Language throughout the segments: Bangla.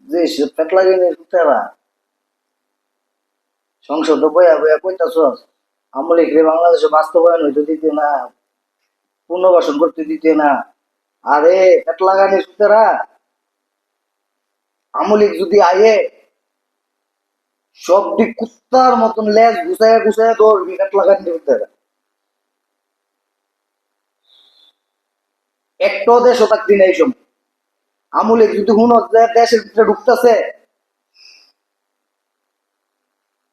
যে পেট লাগে তারা সংসদ বয়া বয়া কইতাছ আমলিক রে বাংলাদেশে বাস্তবায়ন হইতে দিতে না, পুনর্বাসন করতে দিতে না। আরে পেট লাগানি সুতেরা আমলিক যদি আয়ে সবটি কুত্তার মতন লেজ গুছাইয়া গুছাইয়া দৌড়বি পেট লাগানি সুতেরা। একটাও দেশও থাকতি না এই সময়। আমলিক যদি হুন দেশের ভিতরে ঢুকতেছে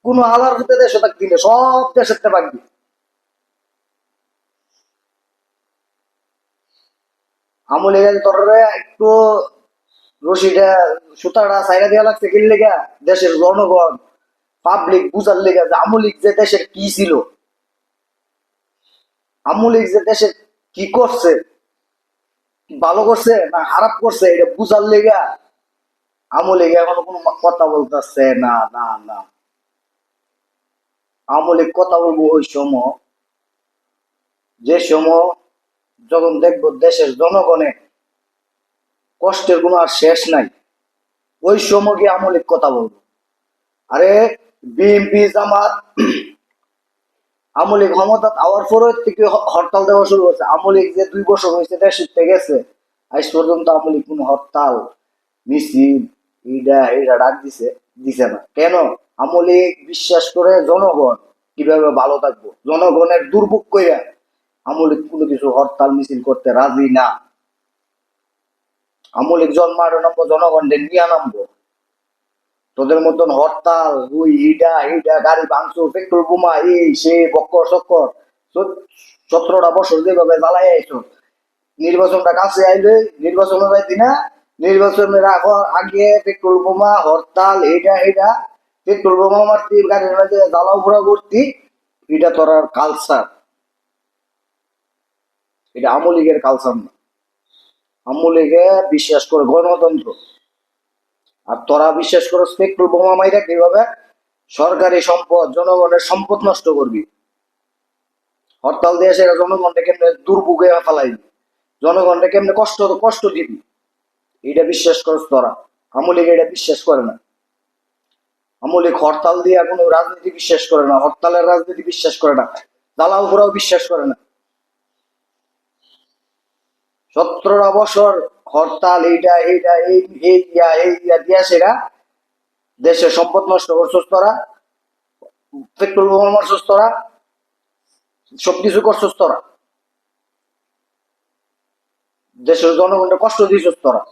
কোনো আলার হতে দেশও থাকতি না, সব দেশের পাকবি। আমলে তোরে একটু রশিটা সুতাটা সাইরা দেওয়া লাগছে কি লেগা দেশের জনগণ পাবলিক বুঝার লেগা যে আমলিক যে দেশের কি ছিল, আমলিক যে দেশের কি করছে, ভালো করছে না খারাপ করছে এটা বুঝার লেগা আমলিক এখনো কোনো কথা বলতেছে না। না না, আমলিক কথা বলবো ওই সময় যে সময় যখন দেখবো দেশের জনগণের কষ্টের কোনো আর শেষ নাই, ওই সময় গিয়ে আমলিক কথা বলবো। আরে বিএনপি জামাত আমলিক ক্ষমতা আওয়ার পরের থেকে হরতাল দেওয়া শুরু করছে। আমলিক যে 2 বছর হয়েছে দেশে গেছে আজ পর্যন্ত আমলিক কোন হরতাল মিছিল এটা ডাক দিছে না। কেন? আমলিক বিশ্বাস করে জনগণ কিভাবে ভালো থাকবো, জনগণের দুর্ভোগ কইরা আমলিক কোনো কিছু হরতাল মিছিল করতে রাজি না। আমলিক জন্মানো নামবো জনগণদের নিয়ে নামবো, তোদের মতন হরতাল ওই ইটা ইটা গাড়ি ভাঙচুর পেট্রোল বোমা এই সে বক্কর চক্কর 17টা বছর যেভাবে জ্বালাই আইছো, নির্বাচনটা কাছে আইলে নির্বাচনে যাইতি না, নির্বাচনের আগে পেট্রোল বোমা হরতাল এটা পেট্রোল বোমা মারতি গাড়ির মাঝে জ্বালাও পোড়া করতি, এটা তোর কালচার, এটা আমলিগের কালচার না। আমলিগে বিশ্বাস করে গণতন্ত্র, আর তোরা বিশ্বাস করো পেট্রোল বোমা মাইরা কিভাবে সরকারি সম্পদ জনগণের সম্পদ নষ্ট করবি, হরতাল দিয়ে সেটা জনগণটা কেমনে দুর্ভোগে ফেলাইবি, জনগণটা কেমনে কষ্ট কষ্ট দিবি, এটা বিশ্বাস করছ তোরা। আমলিগ এটা বিশ্বাস করে না। আমলিগ হরতাল দিয়ে কোনো রাজনীতি বিশ্বাস করে না, হরতালের রাজনীতি বিশ্বাস করে না, জ্বালাও পোড়াও বিশ্বাস করে না। 17টা বছর হরতাল এইটা এইটা এই দিয়া সেরা দেশের সম্পদ নষ্ট করছস তোরা, পেট্রোল বোমা মারছস তোরা, সবকিছু করছস তোরা, দেশের জনগণকে কষ্ট দিছস তোরা।